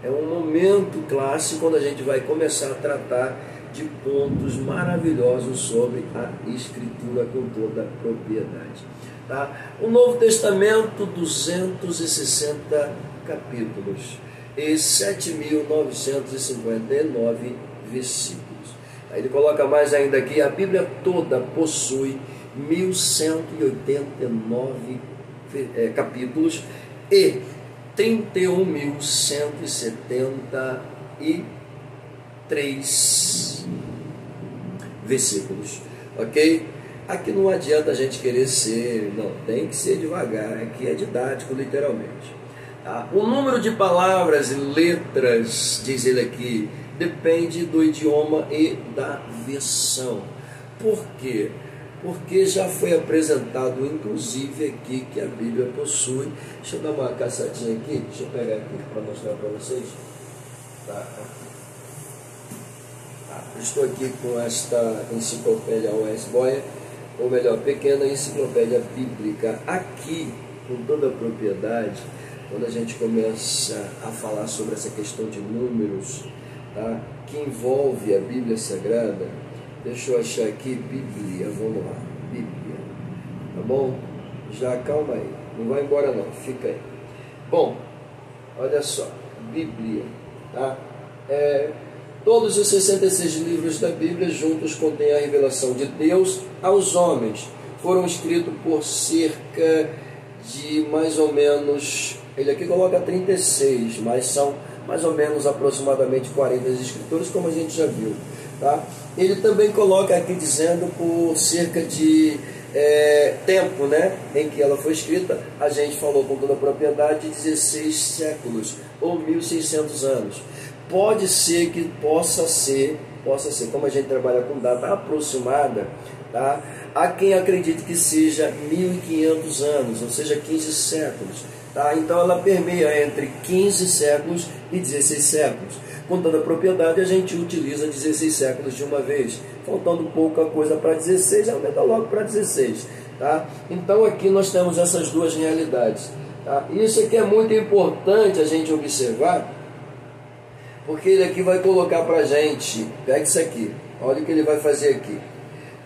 É um momento clássico quando a gente vai começar a tratar de pontos maravilhosos sobre a Escritura com toda a propriedade, tá? O Novo Testamento, 260 capítulos e 7.959 versículos. Aí ele coloca mais ainda aqui, a Bíblia toda possui 1.189 capítulos e 31.173 versículos, ok? Aqui não adianta a gente querer ser, não, tem que ser devagar, aqui é didático literalmente, tá? O número de palavras e letras, diz ele aqui, depende do idioma e da versão. Por quê? Porque já foi apresentado inclusive aqui que a Bíblia possui, deixa eu dar uma caçadinha aqui, deixa eu pegar aqui para mostrar para vocês, tá? Estou aqui com esta enciclopédia Wes Boyer, ou melhor, pequena enciclopédia bíblica. Aqui, com toda a propriedade, quando a gente começa a falar sobre essa questão de números, tá, que envolve a Bíblia Sagrada, deixa eu achar aqui, Bíblia, vamos lá, Bíblia, tá bom? Já calma aí, não vai embora não, fica aí. Bom, olha só, Bíblia, tá? Todos os 66 livros da Bíblia juntos contêm a revelação de Deus aos homens. Foram escritos por cerca de mais ou menos, ele aqui coloca 36, mas são mais ou menos aproximadamente 40 escritores, como a gente já viu. tá? Ele também coloca aqui dizendo por cerca de tempo, né, em que ela foi escrita. A gente falou com toda a propriedade de 16 séculos ou 1600 anos. Pode ser que possa ser, como a gente trabalha com data aproximada, tá? Há quem acredite que seja 1500 anos, ou seja, 15 séculos, tá? Então ela permeia entre 15 séculos e 16 séculos. Com toda a propriedade, a gente utiliza 16 séculos de uma vez. Faltando pouca coisa para 16, aumenta logo para 16. Tá? Então aqui nós temos essas duas realidades. Tá? Isso aqui é muito importante a gente observar, porque ele aqui vai colocar para a gente, pega isso aqui, olha o que ele vai fazer aqui.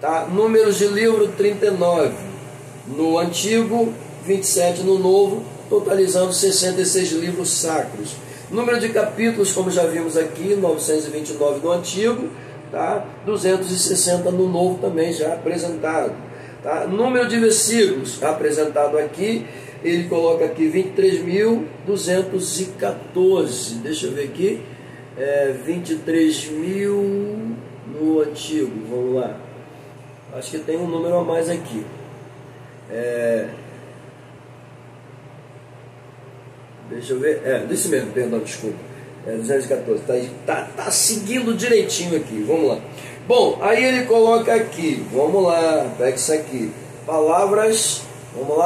Tá? Números de livro 39, no Antigo, 27 no Novo, totalizando 66 livros sacros. Número de capítulos, como já vimos aqui, 929 no Antigo, tá? 260 no Novo também já apresentado. Tá? Número de versículos apresentado aqui, ele coloca aqui 23.214. Deixa eu ver aqui. 23.000 no Antigo. Vamos lá. Acho que tem um número a mais aqui. Deixa eu ver. Desse mesmo, perdão, desculpa. 214. Tá seguindo direitinho aqui. Vamos lá. Bom, aí ele coloca aqui. Vamos lá, pega isso aqui. Palavras. Vamos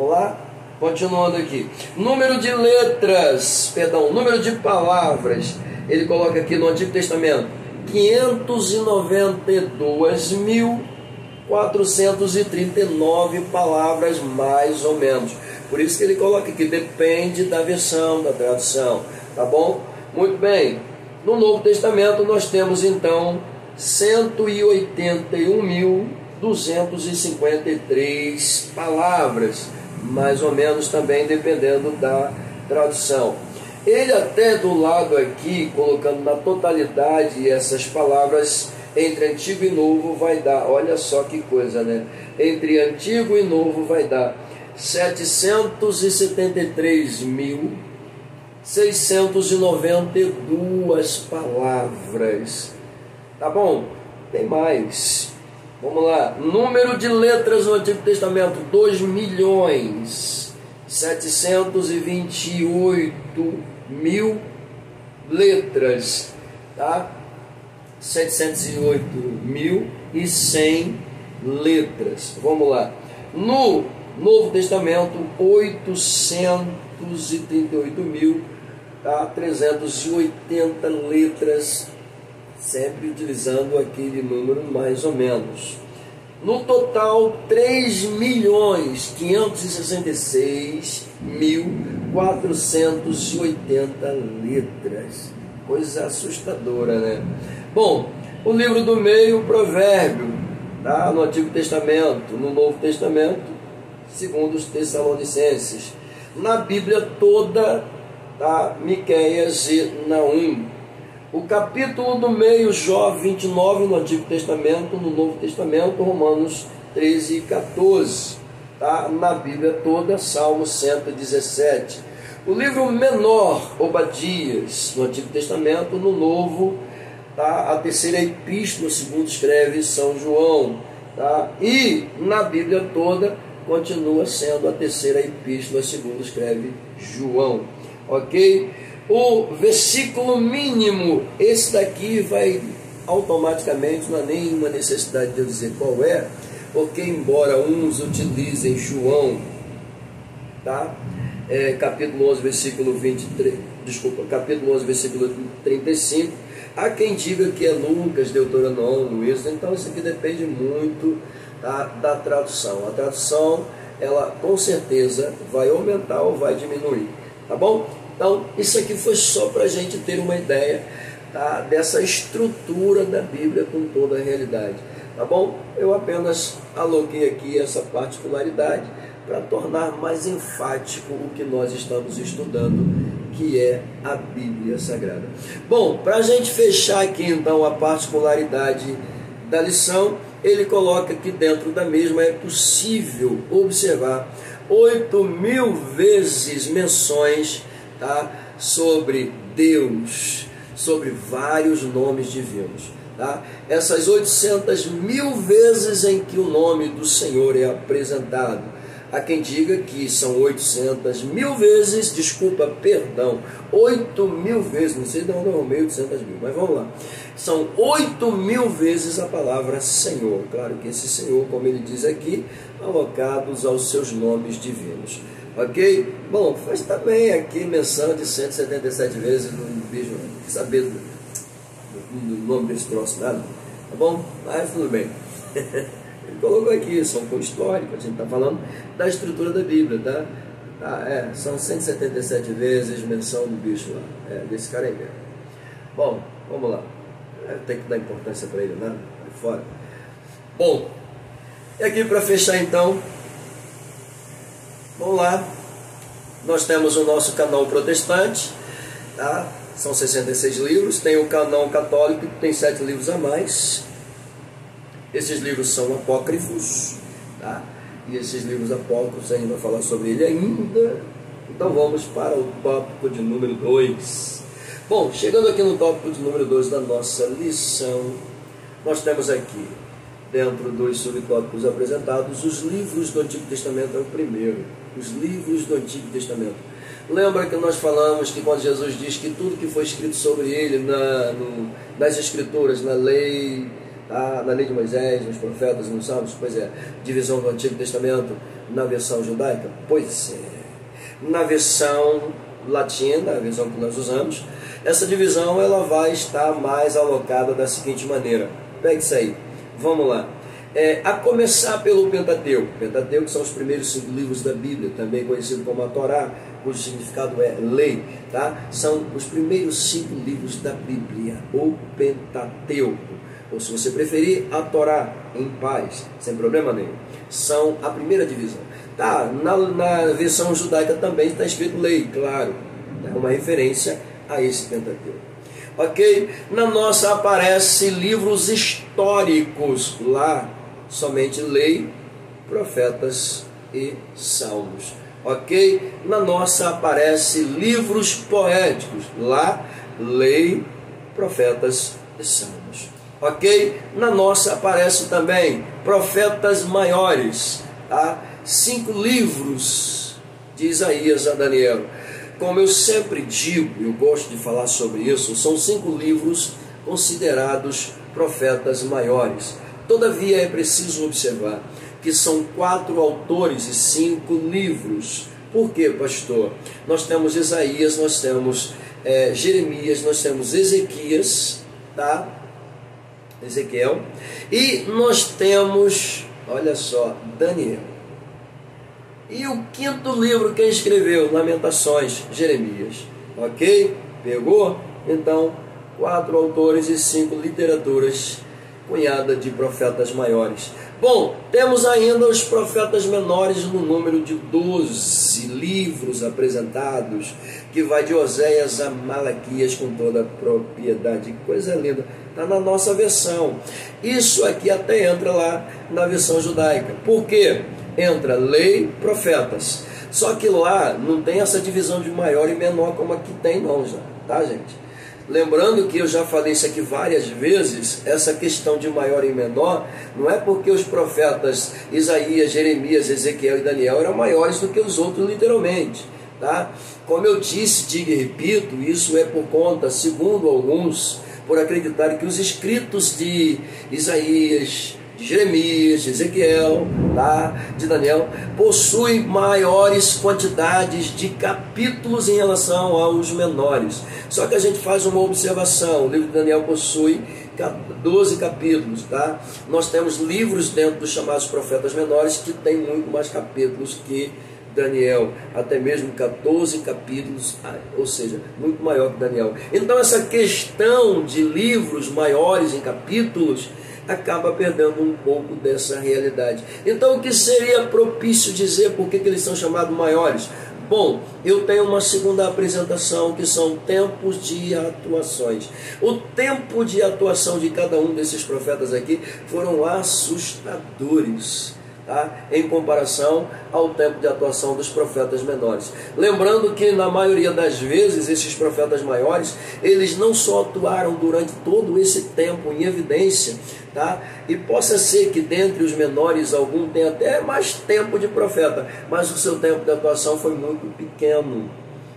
lá. Continuando aqui. Número de letras. Perdão, número de palavras. Ele coloca aqui no Antigo Testamento 592.439 palavras, mais ou menos. Por isso que ele coloca aqui, depende da versão, da tradução, tá bom? Muito bem. No Novo Testamento nós temos então 181.253 palavras, mais ou menos também dependendo da tradução. Ele até do lado aqui, colocando na totalidade essas palavras entre Antigo e Novo, vai dar, olha só que coisa, né? Entre Antigo e Novo vai dar 773.692 palavras. Tá bom? Tem mais. Vamos lá. Número de letras no Antigo Testamento: 2.728.000 letras. Tá? 708.100 letras. Vamos lá. No Novo Testamento, 838.380 letras, sempre utilizando aquele número mais ou menos. No total, 3.566.480 letras. Coisa assustadora, né? Bom, o livro do meio, Provérbio, tá? No Antigo Testamento, no Novo Testamento, segundo os Tessalonicenses. Na Bíblia toda, tá? Miqueias e Naum. O capítulo do meio, Jó 29 no Antigo Testamento, no Novo Testamento, Romanos 13 e 14. Tá? Na Bíblia toda, Salmo 117. O livro menor, Obadias, no Antigo Testamento, no Novo, tá? A terceira epístola, segundo escreve São João. Tá? E na Bíblia toda, continua sendo a terceira epístola, segundo escreve João. Ok? O versículo mínimo, esse daqui vai automaticamente, não há nenhuma necessidade de eu dizer qual é, porque embora uns utilizem João, tá? Capítulo 11, versículo 23, capítulo 11, versículo 35, há quem diga que é Lucas, Deuteronômio, isso. Então isso aqui depende muito, tá, da tradução. A tradução, ela com certeza vai aumentar ou vai diminuir, tá bom? Então isso aqui foi só para a gente ter uma ideia, tá, dessa estrutura da Bíblia com toda a realidade, tá bom? Eu apenas aloquei aqui essa particularidade para tornar mais enfático o que nós estamos estudando, que é a Bíblia Sagrada. Bom, para a gente fechar aqui então a particularidade da lição, ele coloca que dentro da mesma é possível observar 8.000 vezes menções, tá, sobre Deus, sobre vários nomes divinos. tá? Essas 800.000 vezes em que o nome do Senhor é apresentado. Há quem diga que são 800.000 vezes, 8.000 vezes, não sei de onde eu arrumei 800.000, mas vamos lá. São 8.000 vezes a palavra Senhor. Claro que esse Senhor, como ele diz aqui, alocados aos seus nomes divinos. Ok? Bom, faz também aqui menção de 177 vezes no bicho, não quis saber do nome desse troço, nada, tá bom? Mas tudo bem. Ele colocou aqui, são com histórico, a gente está falando da estrutura da Bíblia, tá? São 177 vezes menção do bicho lá, desse cara aí mesmo. Bom, vamos lá. Tem que dar importância para ele, né? Vai fora. Bom, e aqui para fechar então, vamos lá. Nós temos o nosso canal protestante, tá? São 66 livros. Tem o canal católico que tem 7 livros a mais. Esses livros são apócrifos, tá? E esses livros apócrifos a gente vai falar sobre ele ainda. Então vamos para o tópico de número 2. Bom, chegando aqui no tópico de número 2 da nossa lição, nós temos aqui, dentro dos subtópicos apresentados, os livros do Antigo Testamento é o primeiro. Os livros do Antigo Testamento. Lembra que nós falamos que quando Jesus diz que tudo que foi escrito sobre ele nas Escrituras, na lei, na lei de Moisés, nos profetas, nos salmos, pois é, divisão do Antigo Testamento na versão judaica? Pois é. Na versão latina, a versão que nós usamos, essa divisão ela vai estar mais alocada da seguinte maneira. Pegue isso aí. Vamos lá. A começar pelo Pentateuco. Pentateuco são os primeiros 5 livros da Bíblia, também conhecido como a Torá, cujo significado é lei, tá? São os primeiros 5 livros da Bíblia, o Pentateuco. Ou se você preferir, a Torá, em paz, sem problema nenhum. São a primeira divisão. Tá, na versão judaica também está escrito lei, claro. É uma referência a esse Pentateuco. Ok? Na nossa aparece livros históricos. Lá, somente lei, profetas e salmos. Ok? Na nossa aparece livros poéticos. Lá, lei, profetas e salmos. Ok? Na nossa aparece também profetas maiores. Tá? 5 livros de Isaías a Daniel. Como eu sempre digo, eu gosto de falar sobre isso, são 5 livros considerados profetas maiores. Todavia é preciso observar que são 4 autores e 5 livros. Por quê, pastor? Nós temos Isaías, nós temos Jeremias, nós temos Ezequias, tá? Ezequiel, e nós temos, olha só, Daniel. E o 5º livro quem escreveu? Lamentações, Jeremias. Ok? Pegou? Então, 4 autores e 5 literaturas cunhada de profetas maiores. Bom, temos ainda os profetas menores no número de 12 livros apresentados, que vai de Oséias a Malaquias com toda a propriedade. Coisa linda. Está na nossa versão. Isso aqui até entra lá na versão judaica. Por quê? Entra lei, profetas. Só que lá não tem essa divisão de maior e menor como aqui tem não, já, tá, gente? Lembrando que eu já falei isso aqui várias vezes, essa questão de maior e menor, não é porque os profetas Isaías, Jeremias, Ezequiel e Daniel eram maiores do que os outros literalmente, tá? Como eu disse, digo e repito, isso é por conta, segundo alguns, por acreditarem que os escritos de Isaías, de Jeremias, de Ezequiel, tá? De Daniel, possuem maiores quantidades de capítulos em relação aos menores. Só que a gente faz uma observação, o livro de Daniel possui 12 capítulos, tá? Nós temos livros dentro dos chamados profetas menores que tem muito mais capítulos que Daniel, até mesmo 14 capítulos, ou seja, muito maior que Daniel. Então essa questão de livros maiores em capítulos acaba perdendo um pouco dessa realidade. Então o que seria propício dizer por que eles são chamados maiores? Bom, eu tenho uma segunda apresentação que são tempos de atuações. O tempo de atuação de cada um desses profetas aqui foram assustadores. tá? Em comparação ao tempo de atuação dos profetas menores. Lembrando que na maioria das vezes esses profetas maiores, eles não só atuaram durante todo esse tempo em evidência, tá? E possa ser que dentre os menores algum tenha até mais tempo de profeta, mas o seu tempo de atuação foi muito pequeno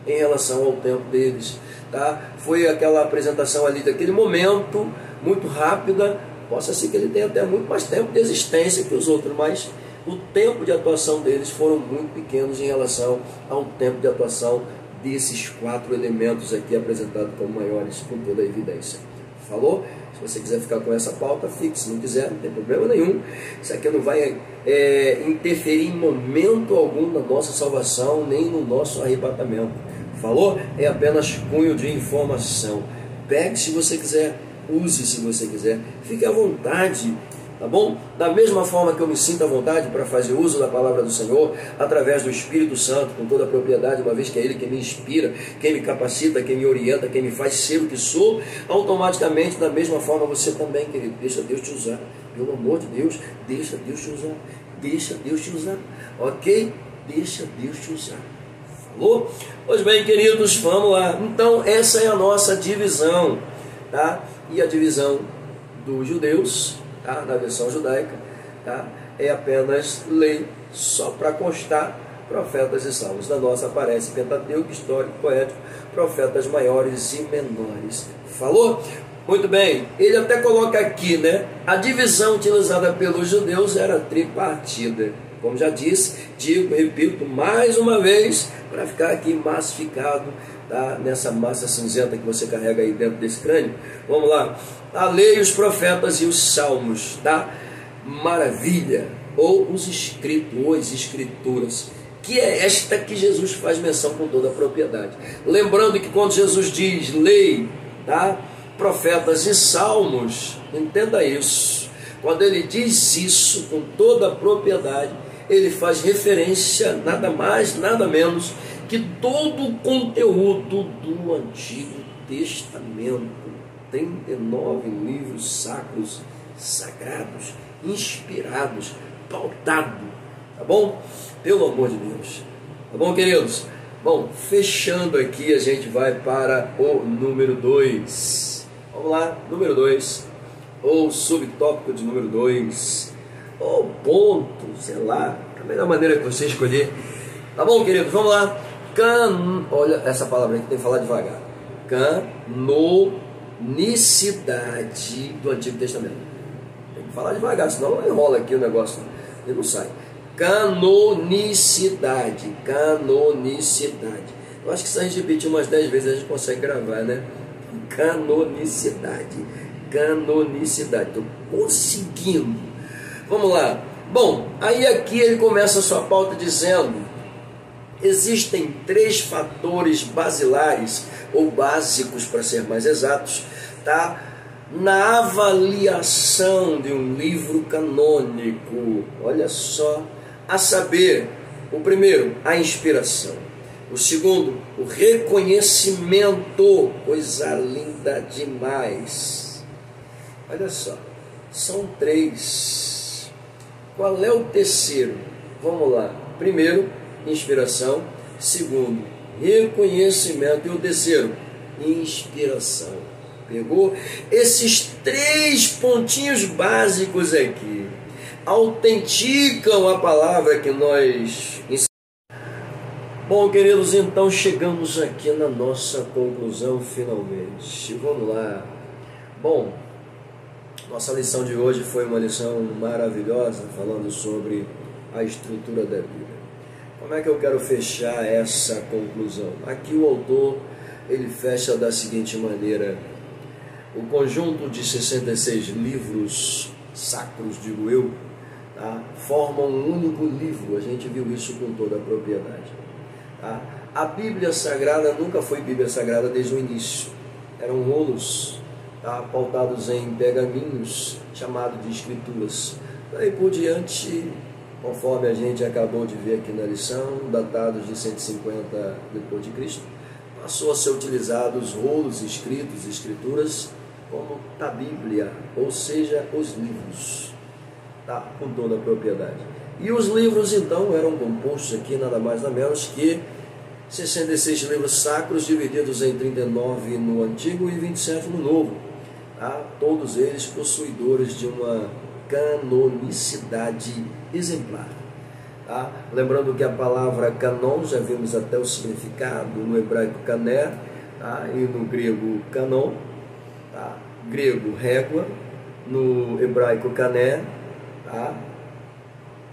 em relação ao tempo deles, tá? Foi aquela apresentação ali daquele momento, muito rápida. Possa ser que ele tenha até muito mais tempo de existência que os outros, mas o tempo de atuação deles foram muito pequenos em relação ao tempo de atuação desses 4 elementos aqui apresentados como maiores com toda a evidência. Falou? Se você quiser ficar com essa pauta, fique. Se não quiser, não tem problema nenhum. Isso aqui não vai interferir em momento algum na nossa salvação, nem no nosso arrebatamento. Falou? É apenas cunho de informação. Pegue se você quiser, use se você quiser, fique à vontade, tá bom? Da mesma forma que eu me sinto à vontade para fazer uso da palavra do Senhor, através do Espírito Santo, com toda a propriedade, uma vez que é Ele quem me inspira, quem me capacita, quem me orienta, quem me faz ser o que sou, automaticamente, da mesma forma, você também, querido, deixa Deus te usar, pelo amor de Deus, deixa Deus te usar, deixa Deus te usar, ok? Deixa Deus te usar. Falou? Pois bem, queridos, vamos lá. Então, essa é a nossa divisão, tá? E a divisão dos judeus, tá? Na versão judaica, tá? É apenas lei, só para constar profetas e salmos. Na nossa aparece Pentateuco, histórico, poético, profetas maiores e menores. Falou? Muito bem, ele até coloca aqui, né? A divisão utilizada pelos judeus era tripartida. Como já disse, digo, repito mais uma vez, para ficar aqui massificado, tá? Nessa massa cinzenta que você carrega aí dentro desse crânio. Vamos lá. A lei, os profetas e os salmos, tá? Maravilha. Ou os escritos, ou as escrituras, que é esta que Jesus faz menção com toda a propriedade. Lembrando que quando Jesus diz lei, tá? Profetas e salmos, entenda isso. Quando ele diz isso com toda a propriedade, ele faz referência, nada mais, nada menos, que todo o conteúdo do Antigo Testamento. 39 livros sacros, sagrados, inspirados, pautados, tá bom? Pelo amor de Deus. Tá bom, queridos? Bom, fechando aqui, a gente vai para o número 2. Vamos lá, número 2. Ou subtópico de número 2. Ou ponto, sei lá, da melhor maneira que você escolher. Tá bom, queridos? Vamos lá. Olha essa palavra aqui, tem que falar devagar. Canonicidade do Antigo Testamento. Tem que falar devagar, senão enrola aqui o negócio e não sai. Canonicidade. Canonicidade. Eu acho que se a gente repetir umas 10 vezes a gente consegue gravar, né? Canonicidade. Canonicidade. Estou conseguindo. Vamos lá. Bom, aí aqui ele começa a sua pauta dizendo: existem 3 fatores basilares, ou básicos para ser mais exatos, tá? Na avaliação de um livro canônico. Olha só, a saber, o primeiro, a inspiração. O segundo, o reconhecimento, coisa linda demais. Olha só, são 3. Qual é o terceiro? Vamos lá. Primeiro, inspiração. Segundo, reconhecimento. E o terceiro, inspiração. Pegou? Esses 3 pontinhos básicos aqui autenticam a palavra que nós ensinamos. Bom, queridos, então chegamos aqui na nossa conclusão finalmente. Vamos lá. Bom, nossa lição de hoje foi uma lição maravilhosa, falando sobre a estrutura da Bíblia. Como é que eu quero fechar essa conclusão? Aqui o autor, ele fecha da seguinte maneira: o conjunto de 66 livros sacros, digo eu, tá, formam um único livro. A gente viu isso com toda a propriedade. Tá? A Bíblia Sagrada nunca foi Bíblia Sagrada desde o início. Eram rolos, tá, pautados em pergaminhos, chamados de escrituras. Daí por diante, conforme a gente acabou de ver aqui na lição, datados de 150 depois de Cristo, passou a ser utilizados rolos escritos, escrituras, como a Bíblia, ou seja, os livros, tá, com toda a propriedade. E os livros então eram compostos aqui nada mais nada menos que 66 livros sacros, divididos em 39 no Antigo e 27 no Novo. Tá? Todos eles possuidores de uma canonicidade exemplar. Tá? Lembrando que a palavra canon, já vimos até o significado, no hebraico cané, tá? E no grego canon, tá? Grego régua, no hebraico cané, tá?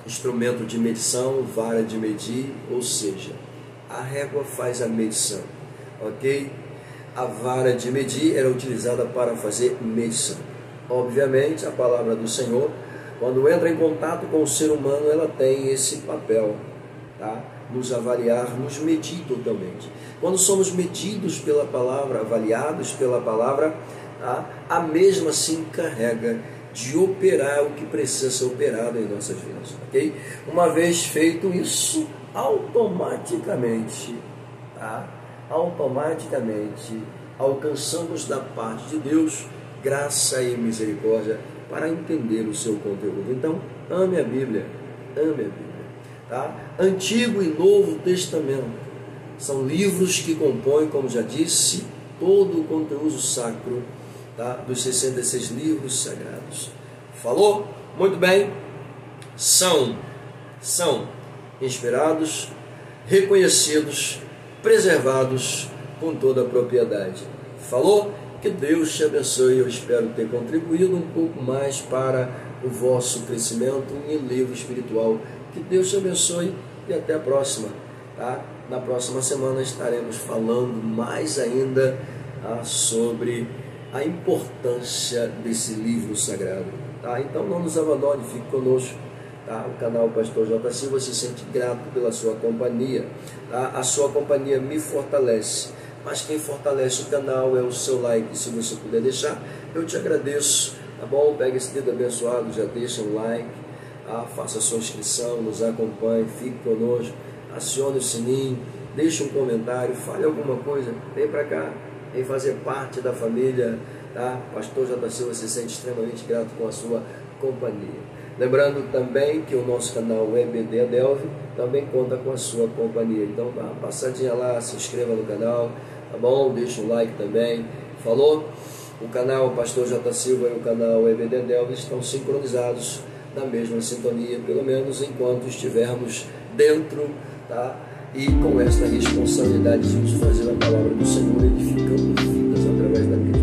Instrumento de medição, vara de medir, ou seja, a régua faz a medição, ok? A vara de medir era utilizada para fazer medição. Obviamente, a palavra do Senhor, quando entra em contato com o ser humano, ela tem esse papel, tá? Nos avaliar, nos medir totalmente. Quando somos medidos pela palavra, avaliados pela palavra, tá? A mesma se encarrega de operar o que precisa ser operado em nossas vidas, ok? Uma vez feito isso, automaticamente, tá? Automaticamente alcançamos da parte de Deus graça e misericórdia para entender o seu conteúdo. Então, ame a Bíblia, tá? Antigo e Novo Testamento são livros que compõem, como já disse, todo o conteúdo sacro, tá? Dos 66 livros sagrados. Falou? Muito bem. São inspirados, reconhecidos, preservados com toda a propriedade. Falou? Que Deus te abençoe. Eu espero ter contribuído um pouco mais para o vosso crescimento em livro espiritual. Que Deus te abençoe e até a próxima. Tá? Na próxima semana estaremos falando mais ainda sobre a importância desse livro sagrado. Tá? Então não nos abandone, fique conosco. Tá? O canal Pastor J. Silva se sente grato pela sua companhia. Tá? A sua companhia me fortalece. Mas quem fortalece o canal é o seu like. Se você puder deixar, eu te agradeço. Tá bom? Pega esse dedo abençoado, já deixa um like. Tá? Faça a sua inscrição, nos acompanhe, fique conosco. Acione o sininho, deixe um comentário, fale alguma coisa. Vem para cá, vem fazer parte da família. Tá? Pastor J. Silva se sente extremamente grato com a sua companhia. Lembrando também que o nosso canal EBD Adelve também conta com a sua companhia. Então dá uma passadinha lá, se inscreva no canal, tá bom? Deixa um like também. Falou? O canal Pastor J. Silva e o canal EBD Adelve estão sincronizados na mesma sintonia, pelo menos enquanto estivermos dentro, tá? E com esta responsabilidade de nos fazer a palavra do Senhor edificando vidas através da vida.